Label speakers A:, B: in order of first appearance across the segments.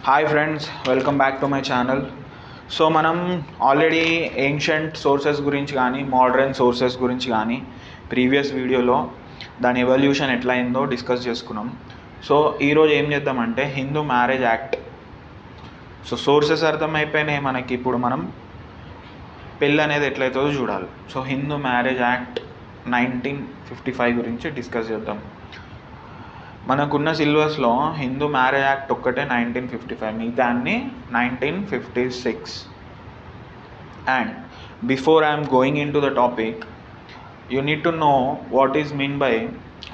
A: Hi friends, welcome back to my channel. So మనం already ancient sources గురించి కానీ modern sources గురించి కానీ ప్రీవియస్ వీడియోలో దాని ఎవల్యూషన్ ఎట్లా అయిందో డిస్కస్ చేసుకున్నాం. సో ఈరోజు ఏం చేద్దామంటే Hindu marriage act. So sources అర్థమైపోయినాయి మనకి. ఇప్పుడు మనం పెళ్ళి అనేది ఎట్లయితుందో చూడాలి. సో హిందూ మ్యారేజ్ యాక్ట్ 1955 గురించి డిస్కస్ చేద్దాం. మనకున్న సిలబస్లో హిందూ మ్యారేజ్ యాక్ట్ ఒక్కటే 1955, మిగతాన్ని 1956. And before I'm going in to the topic, you need to know what is mean by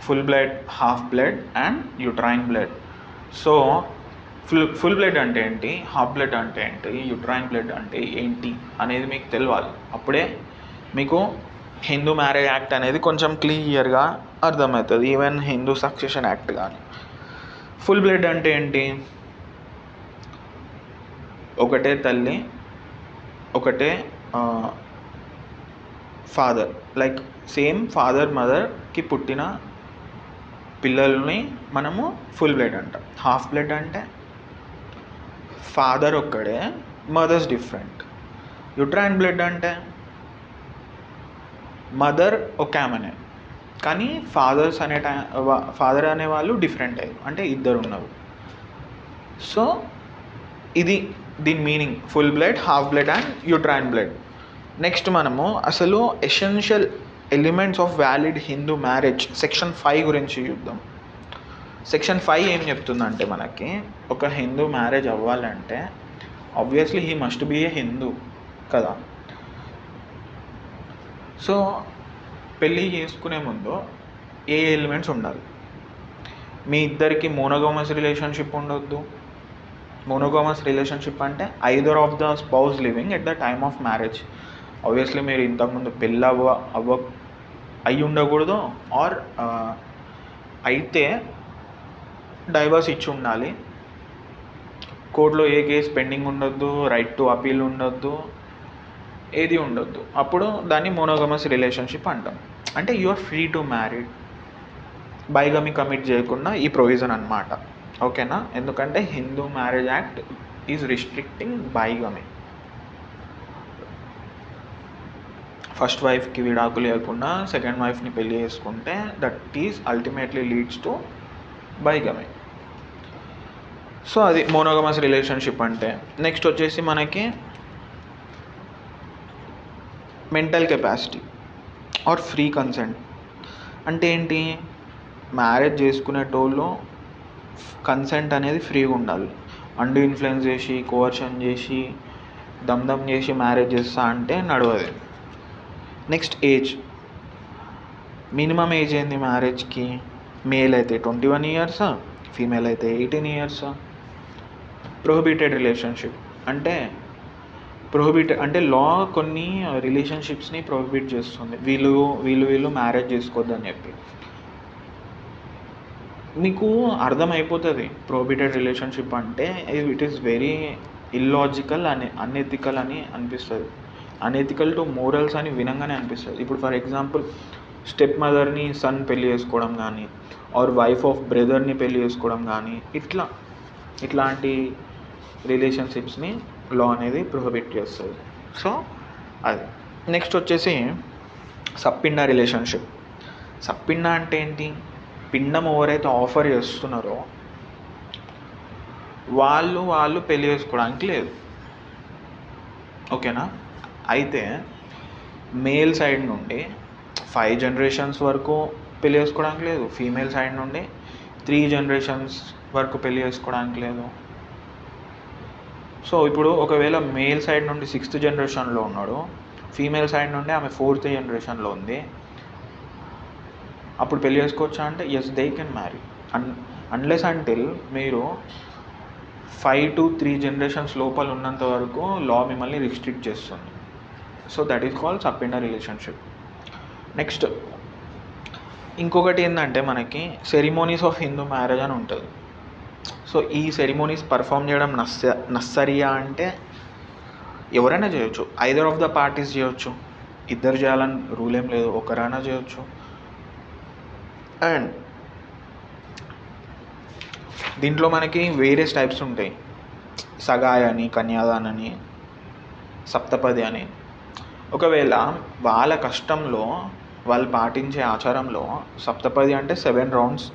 A: full blood, half blood and uterine blood. So full blood అంటే ఏంటి, half blood అంటే ఏంటి, uterine blood అంటే ఏంటి అనేది మీకు తెలియాలి. అప్పుడే మీకు హిందూ మ్యారేజ్ యాక్ట్ అనేది కొంచెం క్లియర్గా అర్థమవుతుంది. ఈవెన్ హిందూ సక్సెషన్ యాక్ట్ కానీ. ఫుల్ బ్లడ్ అంటే ఏంటి, ఒకటే తల్లి ఒకటే ఫాదర్, లైక్ సేమ్ ఫాదర్ మదర్కి పుట్టిన పిల్లల్ని మనము ఫుల్ బ్లడ్ అంటాం. హాఫ్ బ్లడ్ అంటే ఫాదర్ ఒక్కడే, మదర్స్ డిఫరెంట్. యూట్రైన్ బ్లడ్ అంటే మదర్ ఒక ఆమెనే కానీ ఫాదర్ అనేవాళ్ళు డిఫరెంట్ అయ్యారు, అంటే ఇద్దరు ఉన్నారు. సో ఇది దీని meaning, full blood, half blood and uterine blood. Next మనము అసలు essential elements of valid Hindu marriage section 5 గురించి చూద్దాం. సెక్షన్ 5 ఏం చెప్తుందంటే మనకి, ఒక హిందూ మ్యారేజ్ అవ్వాలంటే ఆబ్వియస్లీ హీ మస్ట్ బీ ఏ హిందూ కదా. సో పెళ్ళి చేసుకునే ముందు ఏ ఎలిమెంట్స్ ఉండాలి, మీ ఇద్దరికి మోనోగామస్ రిలేషన్షిప్ ఉండొద్దు. మోనోగామస్ రిలేషన్షిప్ అంటే either of the spouse living at the time of marriage. Obviously మీరు ఇంతకుముందు పెళ్ళి అయి ఉండకూడదు, ఆర్ అయితే డైవర్స్ ఇచ్చి ఉండాలి. కోర్టులో ఏ కేసు పెండింగ్ ఉండొద్దు, రైట్ టు అపీల్ ఉండొద్దు, ఏది ఉండొద్దు. అప్పుడు దాన్ని మోనోగమస్ రిలేషన్షిప్ అంటాం. అంటే you are free to married, bigamy commit చేయకుండా ఈ ప్రొవిజన్ అన్నమాట. ఓకేనా? ఎందుకంటే Hindu marriage act is restricting bigamy. First వైఫ్కి విడాకులు లేకుండా సెకండ్ వైఫ్ని పెళ్లి చేసుకుంటే that is ultimately leads to bigamy. So అది మోనోగమస్ రిలేషన్షిప్ అంటే. నెక్స్ట్ వచ్చేసి మనకి mental capacity or free consent అంటే ఏంటి, మ్యారేజ్ చేసుకునేటోళ్ళు కన్సెంట్ అనేది ఫ్రీగా ఉండాలి. అండు ఇన్ఫ్లుయెన్స్ చేసి, కోవర్షన్ చేసి, దమ్ చేసి మ్యారేజ్ చేస్తా అంటే నడవదు. నెక్స్ట్ ఏజ్, మినిమం ఏజ్ ఏంది మ్యారేజ్కి, మేల్ అయితే 21 years, ఫీమేల్ అయితే 18 years. ప్రొహిబిటెడ్ రిలేషన్షిప్ అంటే అంటే లా కొన్ని రిలేషన్షిప్స్ని ప్రొహిబిట్ చేస్తుంది, వీళ్ళు మ్యారేజ్ చేసుకోవద్దని చెప్పి. మీకు అర్థమైపోతుంది ప్రొహిబిటెడ్ రిలేషన్షిప్ అంటే ఇట్ ఈస్ వెరీ ఇల్లాజికల్ అని, అన్ఎథికల్ అని అనిపిస్తుంది. అన్ఎథికల్ టు మోరల్స్ అని వినంగానే అనిపిస్తుంది. ఇప్పుడు ఫర్ ఎగ్జాంపుల్ స్టెప్ మదర్ని సన్ పెళ్లి చేసుకోవడం కానీ, ఆర్ వైఫ్ ఆఫ్ బ్రదర్ని పెళ్లి చేసుకోవడం కానీ, ఇట్లాంటి రిలేషన్షిప్స్ని లా అనేది ప్రొహిబిట్ చేస్తుంది. సో అది. నెక్స్ట్ వచ్చేసి సప్పిండ రిలేషన్షిప్. సప్పిండ అంటే ఏంటి, పిండం ఎవరైతే ఆఫర్ చేస్తున్నారో వాళ్ళు పెళ్లి చేసుకోవడానికి లేదు. ఓకేనా? అయితే మేల్ సైడ్ నుండి 5 generations వరకు పెళ్లి చేసుకోవడానికి లేదు, ఫీమేల్ సైడ్ నుండి 3 generations వరకు పెళ్లి చేసుకోవడానికి లేదు. సో ఇప్పుడు ఒకవేళ మేల్ సైడ్ నుండి 6th generationలో ఉన్నాడు, ఫీమేల్ సైడ్ నుండి ఆమె 4th generationలో ఉంది, అప్పుడు పెళ్లి చేసుకోవచ్చా అంటే yes, they can marry. Unless until మీరు 5 to 3 generations లోపల ఉన్నంత వరకు లా మిమ్మల్ని రిస్ట్రిక్ట్ చేస్తుంది. So that is called sapinda relationship. Next ఇంకొకటి ఏంటంటే మనకి సెరిమోనీస్ ఆఫ్ హిందూ మ్యారేజ్ అని ఉంటుంది. సో ఈ సెరిమోనీస్ పర్ఫామ్ చేయడం నస్సరియా అంటే ఎవరైనా చేయొచ్చు, ఐదర్ ఆఫ్ ద పార్టీస్ చేయొచ్చు, ఇద్దరు చేయాలని రూల్ ఏం లేదు, ఒకరైనా చేయొచ్చు. అండ్ దీంట్లో మనకి వేరియస్ టైప్స్ ఉంటాయి. సగాయ్ అని, కన్యాదాన్ అని, సప్తపది అని. ఒకవేళ వాళ్ళ కష్టంలో వాళ్ళు పాటించే ఆచారంలో సప్తపది అంటే 7 రౌండ్స్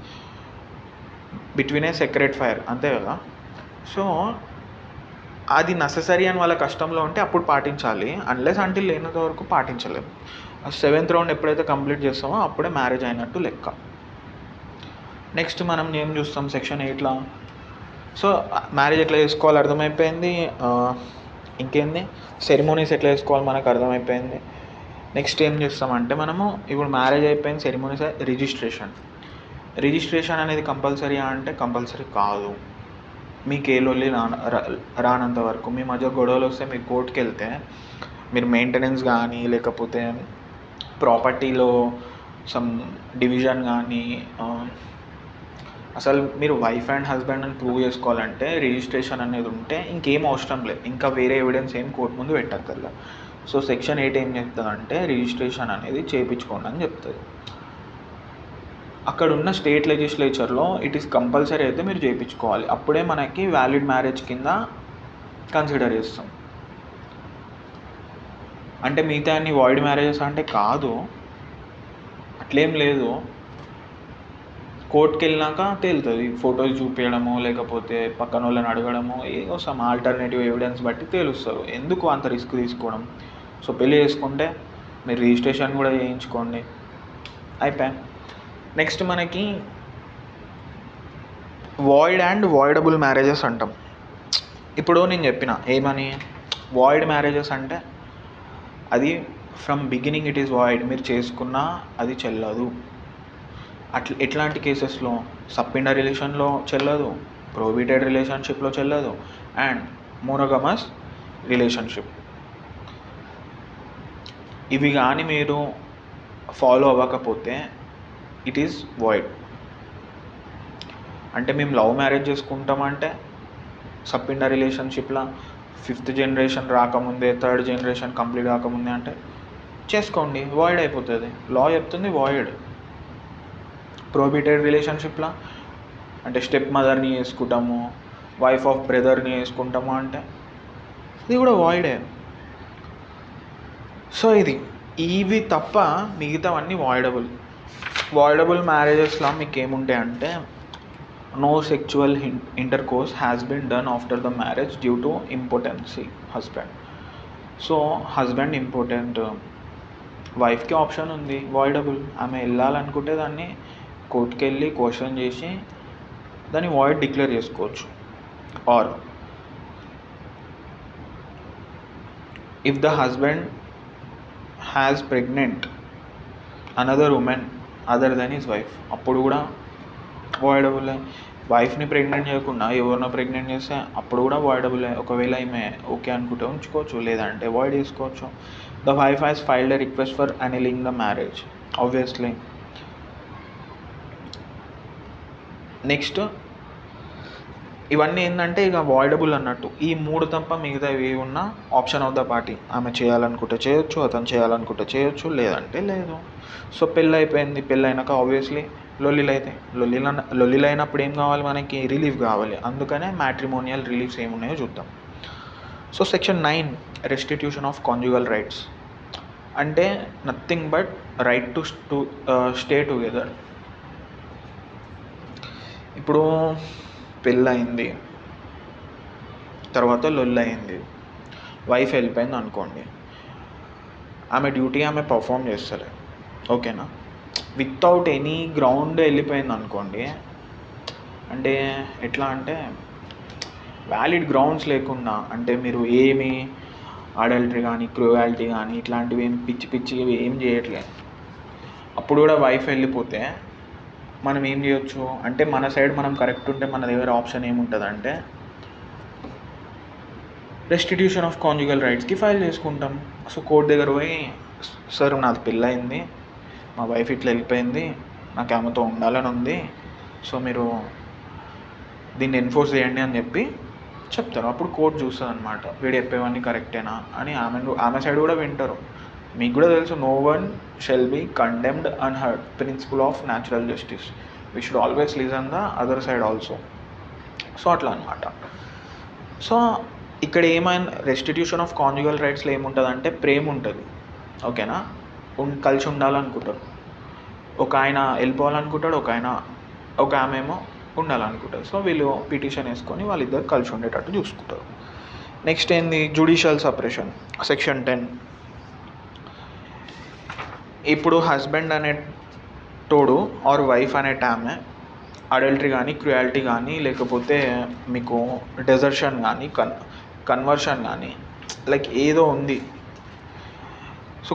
A: బిట్వీన్ ఏ సెక్రెట్ ఫైర్, అంతే కదా. సో అది నెససరీ అని వాళ్ళ కష్టంలో ఉంటే అప్పుడు పాటించాలి, అన్లెస్ అంటిల్ లేనంత వరకు పాటించలేము. ఆ 7th రౌండ్ ఎప్పుడైతే కంప్లీట్ చేస్తామో అప్పుడే మ్యారేజ్ అయినట్టు లెక్క. నెక్స్ట్ మనం ఏం చూస్తాం సెక్షన్ 8లో. సో మ్యారేజ్ ఎట్లా చేసుకోవాలి అర్థమైపోయింది. ఇంకేంది, సెరిమోనీస్ ఎట్లా చేసుకోవాలి మనకు అర్థమైపోయింది. నెక్స్ట్ ఏం చేస్తామంటే మనము ఇప్పుడు మ్యారేజ్ అయిపోయింది, సెరిమోనీస్, రిజిస్ట్రేషన్ అనేది కంపల్సరీ అంటే కంపల్సరీ కాదు. మీకు ఏ లొల్లి రానంత వరకు. మీ మధ్య గొడవలు వస్తే మీరు కోర్టుకి వెళ్తే మీరు మెయింటెనెన్స్ కానీ లేకపోతే ప్రాపర్టీలో సమ్ డివిజన్ కానీ, అసలు మీరు వైఫ్ అండ్ హస్బెండ్ అని ప్రూవ్ చేసుకోవాలంటే రిజిస్ట్రేషన్ అనేది ఉంటే ఇంకేం అవసరం లేదు, ఇంకా వేరే ఎవిడెన్స్ ఏం కోర్టు ముందు పెట్టక్కర్లా. సో సెక్షన్ 8 ఏం చెప్తుందంటే రిజిస్ట్రేషన్ అనేది చేయించుకోండి అని చెప్తుంది. అక్కడ ఉన్న స్టేట్ లెజిస్లేచర్లో ఇట్ ఈస్ కంపల్సరీ అయితే మీరు చేయించుకోవాలి, అప్పుడే మనకి వ్యాలిడ్ మ్యారేజ్ కింద కన్సిడర్ చేస్తాం. అంటే మిగతా అన్ని వాయిడ్ మ్యారేజెస్ అంటే కాదు, అట్లేం లేదు. కోర్టుకి వెళ్ళినాక తేలుతుంది, ఫొటోస్ చూపించడము లేకపోతే పక్కన వాళ్ళని అడగడము, ఏదో సమ్ ఆల్టర్నేటివ్ ఎవిడెన్స్ బట్టి తేలుస్తారు. ఎందుకు అంత రిస్క్ తీసుకోవడం. సో పెళ్ళి చేసుకుంటే మీరు రిజిస్ట్రేషన్ కూడా చేయించుకోండి, అయిపోయా. నెక్స్ట్ మనకి వాయిడ్ అండ్ వాయిడబుల్ మ్యారేజెస్ అంటాం. ఇప్పుడు నేను చెప్పిన ఏమని, వాయిడ్ మ్యారేజెస్ అంటే అది from beginning it is void, మీరు చేసుకున్నా అది చెల్లదు. ఎట్లాంటి కేసెస్లో, సబ్ రిలేషన్లో చెల్లదు, ప్రొహిబిటెడ్ రిలేషన్షిప్లో చెల్లదు, అండ్ మోనోగమస్ రిలేషన్షిప్. ఇవి కానీ మీరు ఫాలో అవ్వకపోతే ఇట్ ఈస్ వాయిడ్. అంటే మేము లవ్ మ్యారేజ్ చేసుకుంటామంటే సబ్ రిలేషన్షిప్లో 5th జనరేషన్ రాకముందే, 3rd జనరేషన్ కంప్లీట్ కాకముందే అంటే చేసుకోండి, వాయిడ్ అయిపోతుంది. లా చెప్తుంది వాయిడ్. ప్రొహిబిటెడ్ రిలేషన్షిప్లో అంటే స్టెప్ మదర్ని వేసుకుంటాము, వైఫ్ ఆఫ్ బ్రదర్ని వేసుకుంటాము అంటే ఇది కూడా వాయిడే. సో ఇవి తప్ప మిగతావన్నీ వాయిడబుల్ మ్యారేజెస్లో మీకు ఏముంటాయి అంటే, no sexual intercourse has been done after the marriage due to impotency husband. So husband impotent, వైఫ్కి ఆప్షన్ ఉంది వాయిడబుల్. ఆమె వెళ్ళాలనుకుంటే దాన్ని కోర్టుకి వెళ్ళి క్వశ్చన్ చేసి దాన్ని వాయిడ్ డిక్లేర్ చేసుకోవచ్చు. Or if the husband has pregnant another woman other than his wife, అప్పుడు కూడా వాయిడబుల్. వైఫ్ని ప్రెగ్నెంట్ చేయకుండా ఎవరినో ప్రెగ్నెంట్ చేస్తే అప్పుడు కూడా వాయిడబుల్. ఒకవేళ ఈమె ఓకే అనుకుంటే ఉంచుకోవచ్చు, లేదంటే వాయిడ్ చేసుకోవచ్చు. The wife has filed a request for annulling the marriage, obviously. Next ఇవన్నీ ఏంటంటే ఇక వాయిడబుల్ అన్నట్టు. ఈ 3 తప్ప మిగతా ఏవి ఉన్నా ఆప్షన్ ఆఫ్ ద పార్టీ. ఆమె చేయాలనుకుంటే చేయొచ్చు, అతను చేయాలనుకుంటే చేయొచ్చు, లేదంటే లేదు. సో పెళ్ళి అయిపోయింది, పెళ్ళి అయినాక ఆబ్వియస్లీ లొల్లిలు అవుతాయి. లొల్లిలు అయినప్పుడు ఏం కావాలి మనకి, రిలీఫ్ కావాలి. అందుకనే మ్యాట్రిమోనియల్ రిలీఫ్స్ ఏమున్నాయో చూద్దాం. So section 9 restitution of conjugal rights అంటే nothing but right to stay together. ఇప్పుడు పెళ్ళయింది, తర్వాత లొల్లి అయింది, వైఫ్ వెళ్ళిపోయింది అనుకోండి, ఆమె డ్యూటీ ఆమె పర్ఫామ్ చేస్తలే, ఓకేనా. వితౌట్ ఎనీ గ్రౌండ్ వెళ్ళిపోయింది అనుకోండి, అంటే ఎట్లా అంటే వ్యాలిడ్ గ్రౌండ్స్ లేకుండా, అంటే మీరు ఏమి అడల్టరీ కానీ క్రూయాలిటీ కానీ ఇట్లాంటివి ఏం పిచ్చి ఏం చేయట్లేదు, అప్పుడు కూడా వైఫ్ వెళ్ళిపోతే మనం ఏం చేయొచ్చు అంటే, మన సైడ్ మనం కరెక్ట్ ఉంటే మన దగ్గర ఆప్షన్ ఏముంటుందంటే రెస్టిట్యూషన్ ఆఫ్ కాంజుగల్ రైట్స్కి ఫైల్ చేసుకుంటాం. సో కోర్టు దగ్గర పోయి, సార్ నాది పెళ్ళయింది, మా వైఫ్ ఇట్లా వెళ్ళిపోయింది, నాకు ఆమెతో ఉండాలని ఉంది, సో మీరు దీన్ని ఎన్ఫోర్స్ చేయండి అని చెప్పి చెప్తారు. అప్పుడు కోర్టు చూస్తుంది అనమాట, వీడు చెప్పేవన్నీ కరెక్టేనా అని. ఆమె సైడ్ కూడా వింటారు. మీకు కూడా తెలుసు, no one shall be condemned unheard, principle of natural justice. We should always listen the other side also. So అట్లా అనమాట. సో ఇక్కడ ఏమైనా రెస్టిట్యూషన్ ఆఫ్ కాంజుగల్ రైట్స్లో ఏముంటుంది అంటే ప్రేమ ఉంటుంది, ఓకేనా. కలిసి ఉండాలనుకుంటారు, ఒక ఆయన వెళ్ళిపోవాలనుకుంటాడు, ఒక ఆమె ఏమో ఉండాలనుకుంటారు. సో వీళ్ళు పిటిషన్ వేసుకొని వాళ్ళిద్దరు కలిసి ఉండేటట్టు చూసుకుంటారు. నెక్స్ట్ ఏంది జ్యుడిషియల్ సపరేషన్, సెక్షన్ 10. ఇప్పుడు హస్బెండ్ అనే తోడు ఆర్ వైఫ్ అనే ఆమె అడల్టరీ కానీ, క్రుయాలిటీ కానీ, లేకపోతే మీకు డెజర్షన్ కానీ, కన్వర్షన్ కానీ, లైక్ ఏదో ఉంది. సో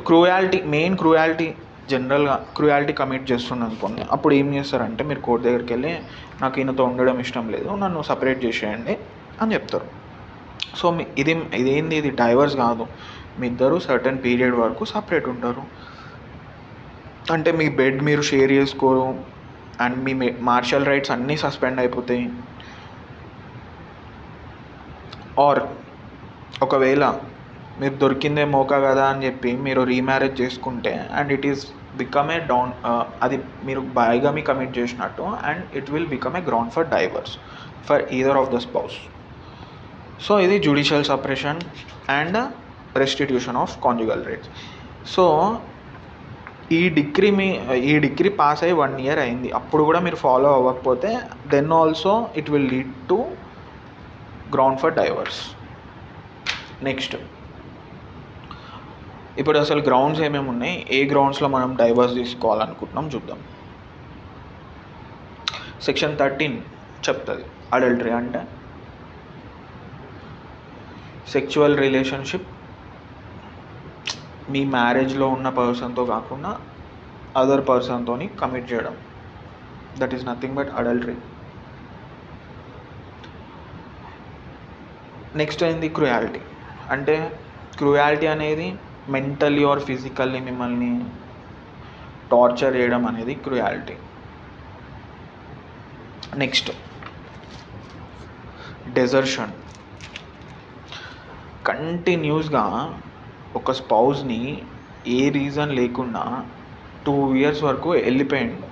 A: మెయిన్ క్రుయాలిటీ జనరల్గా క్రుయాలిటీ కమిట్ చేస్తుంది అనుకోండి, అప్పుడు ఏం చేస్తారంటే మీరు కోర్టు దగ్గరికి వెళ్ళి నాకు ఈయనతో ఉండడం ఇష్టం లేదు, నన్ను సపరేట్ చేసేయండి అని చెప్తారు. సో ఇది డైవర్స్ కాదు, మీ ఇద్దరు సర్టన్ పీరియడ్ వరకు సపరేట్ ఉంటారు. అంటే మీ బెడ్ మీరు షేర్ చేసుకోరు అండ్ మీ మార్షల్ రైట్స్ అన్నీ సస్పెండ్ అయిపోతాయి. ఆర్ ఒకవేళ మీరు దొరికిందే మోకా కదా అని చెప్పి మీరు రీమ్యారేజ్ చేసుకుంటే and it is become a అది మీరు బైగమీ కమిట్ చేసినట్టు and it will become a ground for divorce for either of the spouse. So ఇది judicial separation and restitution of conjugal rights. So ఈ డిగ్రీ పాస్ అయ్యి 1 year అయింది, అప్పుడు కూడా మీరు ఫాలో అవ్వకపోతే then also it will lead to ground for divorce. Next ఇప్పుడు అసలు గ్రౌండ్స్ ఏమేమి ఉన్నాయి, ఏ గ్రౌండ్స్లో మనం డైవర్స్ తీసుకోవాలనుకుంటున్నాం చూద్దాం. సెక్షన్ 13 చెప్తుంది అడల్టరీ అంటే సెక్చువల్ రిలేషన్షిప్ మీ మ్యారేజ్లో ఉన్న పర్సన్తో కాకుండా అదర్ పర్సన్తో కమిట్ చేయడం, that is nothing but adultery. Next అయింది క్రుయాలిటీ. అంటే క్రుయాలిటీ అనేది మెంటలీ ఆర్ ఫిజికల్లీ మిమ్మల్ని టార్చర్ చేయడం అనేది క్రుయాలిటీ. నెక్స్ట్ డెజర్షన్, కంటిన్యూస్గా ఒక స్పౌస్ని ఏ రీజన్ లేకుండా 2 years వరకు వెళ్ళిపోయిండు.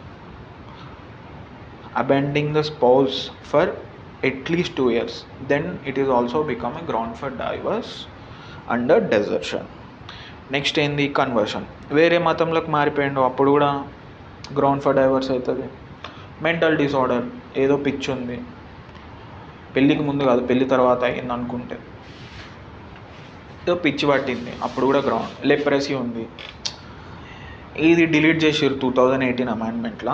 A: Abandoning the spouse for at least 2 years, then it is also become a ground for divorce under desertion. Next ఏంది కన్వర్షన్, వేరే మతంలోకి మారిపోయిండు, అప్పుడు కూడా గ్రౌండ్ ఫర్ డైవర్స్ అవుతుంది. మెంటల్ డిసార్డర్, ఏదో పిచ్చి ఉంది, పెళ్ళికి ముందు కాదు పెళ్ళి తర్వాత అయింది అనుకుంటే పిచ్చి పట్టింది, అప్పుడు కూడా గ్రౌండ్. లెప్రసీ ఉంది, ఇది డిలీట్ చేసారు 2018 అమెండ్మెంట్లో.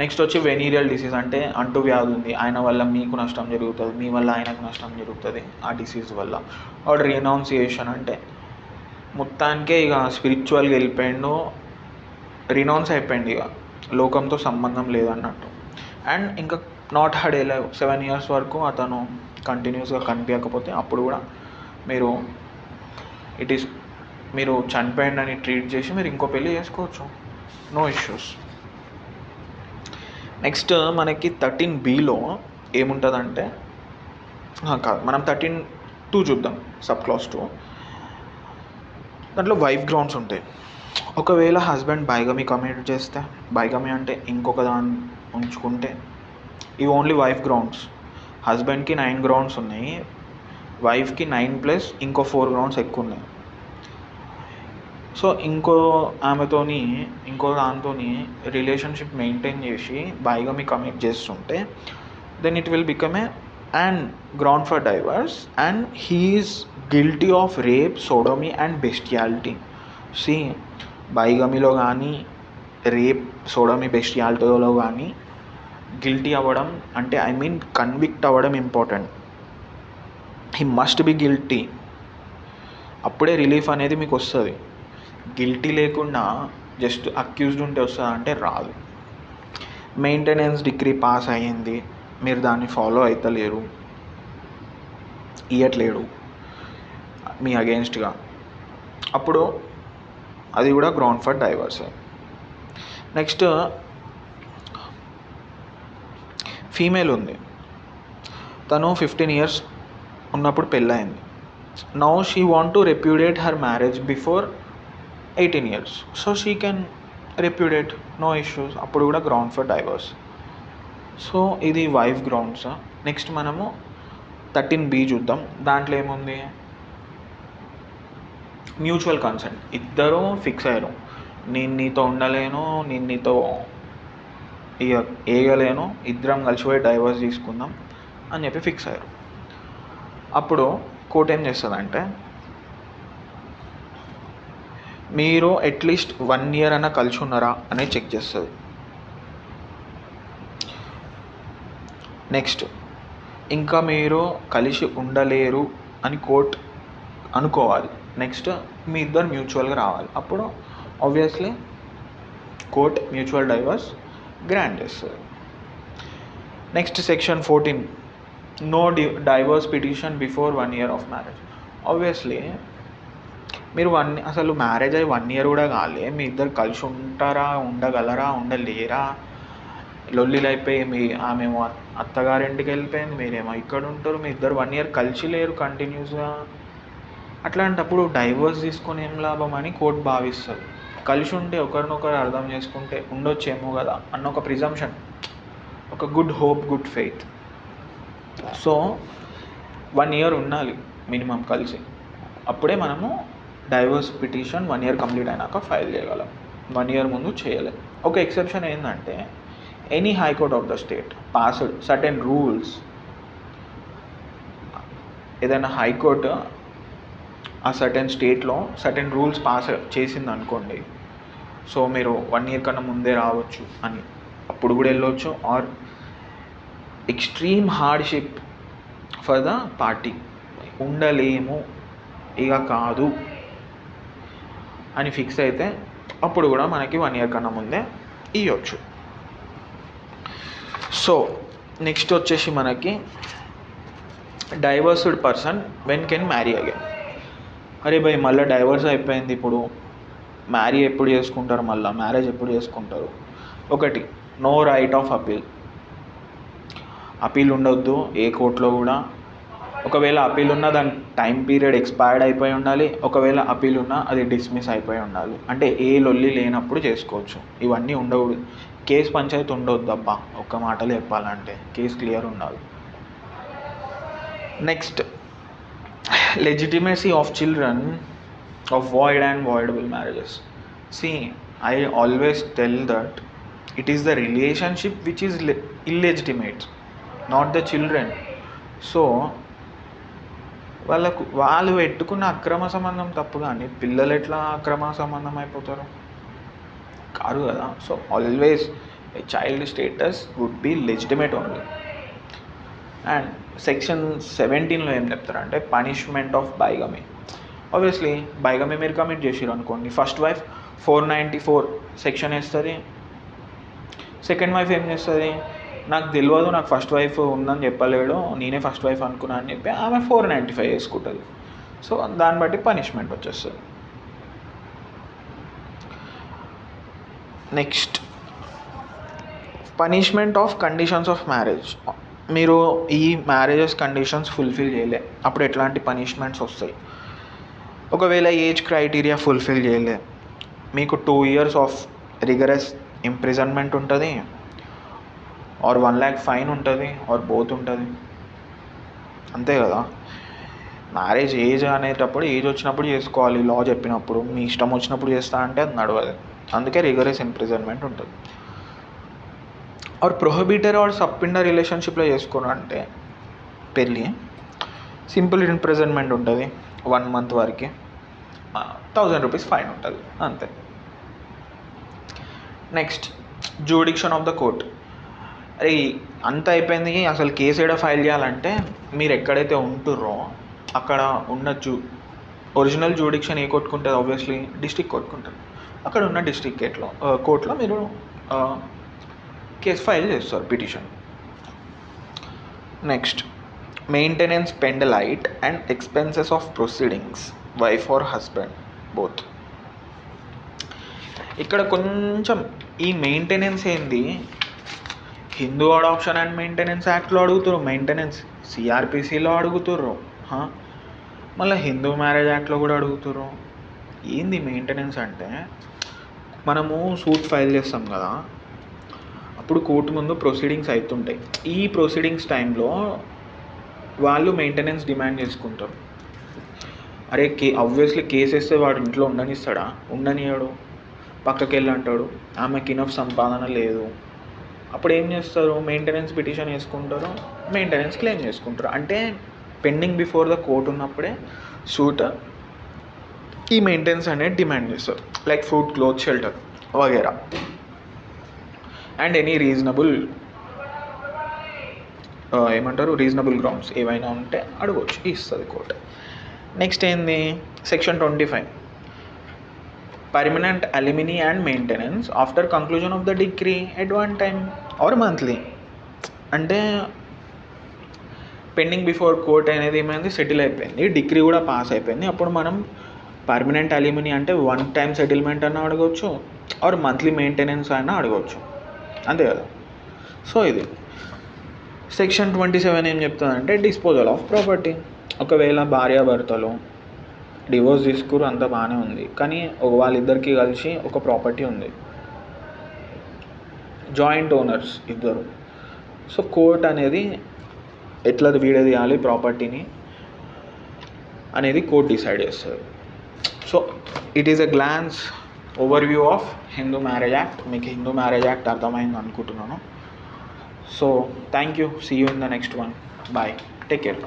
A: నెక్స్ట్ వచ్చి వెనీరియల్ డిసీజ్, అంటే అంటు వ్యాధి ఉంది, ఆయన వల్ల మీకు నష్టం జరుగుతుంది, మీ వల్ల ఆయనకు నష్టం జరుగుతుంది ఆ డిసీజ్ వల్ల. ఆర్ రినౌన్సియేషన్, అంటే మొత్తానికే ఇక స్పిరిచువల్గా వెళ్ళిపోయిండు, రినౌన్స్ అయిపోయింది, ఇక లోకంతో సంబంధం లేదన్నట్టు. అండ్ ఇంకా నాట్ హడ్ ఎలైవ్ 7 years వరకు అతను కంటిన్యూస్గా కనిపించకపోతే అప్పుడు కూడా మీరు చనిపోయిందని ట్రీట్ చేసి మీరు ఇంకో పెళ్ళి చేసుకోవచ్చు, నో ఇష్యూస్. నెక్స్ట్ మనకి 13Bలో ఏముంటుందంటే కాదు, మనం 13(2) చూద్దాం, సబ్ క్లాస్ 2. దాంట్లో వైఫ్ గ్రౌండ్స్ ఉంటాయి. ఒకవేళ హస్బెండ్ బైగమీ కమిట్ చేస్తే, బైగమీ అంటే ఇంకొక దాన్ని ఉంచుకుంటే, ఇవి ఓన్లీ వైఫ్ గ్రౌండ్స్. హస్బెండ్కి 9 grounds ఉన్నాయి, వైఫ్కి 9+ ఇంకో 4 grounds ఎక్కువ ఉన్నాయి. సో ఇంకో దాంతో రిలేషన్షిప్ మెయింటైన్ చేసి బైగమీ కమిట్ చేస్తుంటే then it will become and ground for divorce and he is guilty of rape, sodomy and bestiality. సి బైగమీలో కానీ రేప్, సోడోమీ, బెస్టియాలిటీలో కానీ గిల్టీ అవ్వడం అంటే కన్విక్ట్ అవ్వడం important. He must be guilty, అప్పుడే రిలీఫ్ అనేది మీకు వస్తుంది. గిల్టీ లేకుండా జస్ట్ అక్యూజ్డ్ ఉంటే వస్తుందా అంటే రాదు. మెయింటెనెన్స్ డిగ్రీ పాస్ అయ్యింది, మీరు దాన్ని ఫాలో అవుతలేరు, ఇవ్వట్లేడు మీ అగెన్స్ట్గా, అప్పుడు అది కూడా ground for divorce. Next female ఉంది, తను 15 years ఉన్నప్పుడు పెళ్ళయింది. Now she want to repudiate her marriage before 18 years, so she can repudiate, no issues, అప్పుడు కూడా గ్రౌండ్ ఫర్ డైవర్స్. సో ఇది వైఫ్ గ్రౌండ్స్. నెక్స్ట్ మనము 13B చూద్దాం. దాంట్లో ఏముంది, మ్యూచువల్ కన్సెంట్. ఇద్దరూ ఫిక్స్ అయ్యారు, నేను నీతో ఉండలేను, నేను నీతో ఇక వేయలేను, ఇద్దరం కలిసిపోయి డైవర్స్ తీసుకుందాం అని చెప్పి ఫిక్స్ అయ్యారు. అప్పుడు కోర్ట్ ఏం చేస్తుందంటే, మీరు అట్లీస్ట్ 1 year అన్నా కలిసి ఉన్నారా అనేది చెక్ చేస్తుంది. నెక్స్ట్, ఇంకా మీరు కలిసి ఉండలేరు అని కోర్ట్ అనుకోవాలి. నెక్స్ట్, మీ ఇద్దరు మ్యూచువల్గా రావాలి. అప్పుడు obviously court mutual divorce grant చేస్తుంది. Next section 14, no divorce petition before 1 year of marriage. Obviously మీరు అసలు మ్యారేజ్ అయ్యి 1 year కూడా కాలే, మీ ఇద్దరు కలిసి ఉంటారా, ఉండగలరా, ఉండలేరా, లొల్లిలు అయిపోయి ఆమెమో అత్తగారింటికి వెళ్ళిపోయింది, మీరేమో ఇక్కడ ఉంటారు, మీ ఇద్దరు 1 year కలిసి లేరు కంటిన్యూస్గా. అట్లాంటప్పుడు డైవర్స్ తీసుకొని ఏం లాభం అని కోర్టు భావిస్తుంది. కలిసి ఉంటే ఒకరినొకరు అర్థం చేసుకుంటే ఉండొచ్చేమో కదా అన్న ఒక ప్రిజంప్షన్, ఒక good hope, good faith. So 1 year ఉండాలి మినిమం కలిసి, అప్పుడే మనము డైవర్స్ పిటిషన్ 1 year కంప్లీట్ అయినాక ఫైల్ చేయగలం. 1 year ముందు చేయలేం. ఒక ఎక్సెప్షన్ ఏంటంటే, any high court of the state passed certain rules. ఏదైనా హైకోర్టు ఆ సర్టెన్ స్టేట్లో సర్టెన్ రూల్స్ పాస్ చేసింది అనుకోండి, సో మీరు 1 year కన్నా ముందే రావచ్చు అని, అప్పుడు కూడా వెళ్ళవచ్చు. Are extreme hardship for the party, ఉండలేము ఇక కాదు అని ఫిక్స్ అయితే అప్పుడు కూడా మనకి 1 year కన్నా ముందే ఇవ్వచ్చు. సో నెక్స్ట్ వచ్చేసి మనకి divorced person when can marry again. అరే భయ్, మళ్ళీ డైవర్స్ అయిపోయింది, ఇప్పుడు మ్యారీ ఎప్పుడు చేసుకుంటారు, మళ్ళీ మ్యారేజ్ ఎప్పుడు చేసుకుంటారు? ఒకటి, no right of appeal. Appeal ఉండొద్దు ఏ కోర్టులో కూడా. ఒకవేళ అపీల్ ఉన్నా దాని టైం పీరియడ్ ఎక్స్పైర్డ్ అయిపోయి ఉండాలి. ఒకవేళ అపీల్ ఉన్నా అది డిస్మిస్ అయిపోయి ఉండాలి. అంటే ఏ లొల్లి లేనప్పుడు చేసుకోవచ్చు. ఇవన్నీ ఉండకూడదు. కేసు పంచాయతీ ఉండవద్దు అబ్బా, ఒక్క మాటలో చెప్పాలంటే కేసు క్లియర్ ఉండాలి. Next, legitimacy of children of void and voidable marriages. See, I always tell that it is the relationship which is illegitimate, not the children. So వాళ్ళు పెట్టుకున్న అక్రమ సంబంధం తప్పు, కానీ పిల్లలు ఎట్లా అక్రమ సంబంధం అయిపోతారు? కాదు కదా. So always a child status would be legitimate only. And section 17లో ఏం చెప్తారంటే, punishment of bigamy. Obviously bigamy మీరు కమిట్ చేసిరు అనుకోండి, ఫస్ట్ వైఫ్ 494 సెక్షన్ వేస్తుంది. సెకండ్ వైఫ్ ఏం చేస్తుంది, నాకు తెలియదు, నాకు ఫస్ట్ వైఫ్ ఉందని చెప్పలేడు, నేనే ఫస్ట్ వైఫ్ అనుకున్నా అని చెప్పి ఆమె 495 వేసుకుంటుంది. సో దాన్ని బట్టి పనిష్మెంట్ వచ్చేస్తుంది. Next, punishment of conditions of marriage. మీరు ఈ మ్యారేజెస్ కండిషన్స్ ఫుల్ఫిల్ చేయలే, అప్పుడు ఎట్లాంటి పనిష్మెంట్స్ వస్తాయి? ఒకవేళ ఏజ్ క్రైటీరియా ఫుల్ఫిల్ చేయలే, మీకు 2 years ఆఫ్ రిగరస్ ఇంప్రిజన్మెంట్ ఉంటుంది, ఆర్ 1 lakh ఫైన్ ఉంటుంది, ఆర్ బోత్ ఉంటుంది. అంతే కదా. మ్యారేజ్ ఏజ్ అనేటప్పుడు ఏజ్ వచ్చినప్పుడు చేసుకోవాలి, లా చెప్పినప్పుడు. మీ ఇష్టం వచ్చినప్పుడు చేస్తా అంటే అది నడవదు. అందుకే రిగరస్ ఇంప్రిజన్మెంట్ ఉంటుంది. ఆర్ ప్రొహిబిటెడ్ ఆర్ సబ్పిండర్ రిలేషన్షిప్లో చేసుకోను అంటే పెళ్ళి, సింపుల్ ఇంప్రిజన్మెంట్ ఉంటుంది 1 month వరకు, 1000 rupees ఫైన్ ఉంటుంది, అంతే. Next, jurisdiction of the court. అరే అంత అయిపోయింది, అసలు కేసు ఏడా ఫైల్ చేయాలంటే మీరు ఎక్కడైతే ఉంటుర్రో అక్కడ ఉన్న ఒరిజినల్ జ్యూడిక్షన్ ఏ కొట్టుకుంటుంది? ఆబ్వియస్లీ డిస్ట్రిక్ట్ కొట్టుకుంటుంది. అక్కడ ఉన్న డిస్ట్రిక్ట్ కోర్టులో మీరు కేసు ఫైల్ చేస్తారు, petition. Next, maintenance pendente lite and expenses of proceedings, wife or husband both. ఇక్కడ కొంచెం ఈ మెయింటెనెన్స్ ఏంది, హిందూ అడాప్షన్ అండ్ మెయింటెనెన్స్ యాక్ట్లో అడుగుతారు, మెయింటెనెన్స్ సిఆర్పిసిలో అడుగుతారు, మళ్ళీ హిందూ మ్యారేజ్ యాక్ట్లో కూడా అడుగుతారు. ఏంది మెయింటెనెన్స్ అంటే, మనము సూట్ ఫైల్ చేస్తాం కదా, అప్పుడు కోర్టు ముందు ప్రొసీడింగ్స్ అవుతుంటాయి. ఈ ప్రొసీడింగ్స్ టైంలో వాళ్ళు మెయింటెనెన్స్ డిమాండ్ చేసుకుంటారు. అరే ఆబ్వియస్లీ కేసు వేస్తే వాడు ఇంట్లో ఉండనిస్తాడా? ఉండనియాడు, పక్కకి వెళ్ళి అంటాడు ఆమెకి ఇనఫ్ సంపాదన లేదు. అప్పుడు ఏం చేస్తారు? మెయింటెనెన్స్ పిటిషన్ వేసుకుంటారు, మెయింటెనెన్స్ క్లెయిమ్ చేసుకుంటారు. అంటే పెండింగ్ బిఫోర్ ద కోర్ట్ ఉన్నప్పుడే సూట్ ఈ మెయింటెనెన్స్ అనేది డిమాండ్ చేస్తారు, లైక్ ఫుడ్, క్లోత్, షెల్టర్ వగేరా. And any reasonable reasonable grounds ఏవైనా ఉంటే అడగవచ్చు, ఇస్తుంది కోర్ట్. నెక్స్ట్ ఏంది? Section 25, permanent alimony and maintenance after conclusion of the decree at one time or monthly. అంటే పెండింగ్ బిఫోర్ కోర్ట్ అనేది ఏమైంది? సెటిల్ అయిపోయింది, డిగ్రీ కూడా పాస్ అయిపోయింది. అప్పుడు మనం పర్మనెంట్ అలిమినీ అంటే వన్ టైం సెటిల్మెంట్ అన్నా అడగవచ్చు, ఆర్ మంత్లీ మెయింటెనెన్స్ అయినా అడగవచ్చు, అంతే కదా. సో ఇది సెక్షన్ 27 ఏం చెప్తుందంటే డిస్పోజల్ ఆఫ్ ప్రాపర్టీ. ఒకవేళ భార్యాభర్తలు డివోర్స్ తీసుకురు, అంతా బాగానే ఉంది, కానీ వాళ్ళిద్దరికీ కలిసి ఒక ప్రాపర్టీ ఉంది, జాయింట్ ఓనర్స్ ఇద్దరు. సో కోర్ట్ అనేది ఎట్లా విడదీయాలి ప్రాపర్టీని అనేది కోర్ట్ డిసైడ్ చేస్తుంది. So it is a glance overview of Hindu marriage act. మీకు హిందూ మ్యారేజ్ యాక్ట్ అర్థమైంది అనుకుంటున్నాను. So thank you, see you in the next one, bye, take care.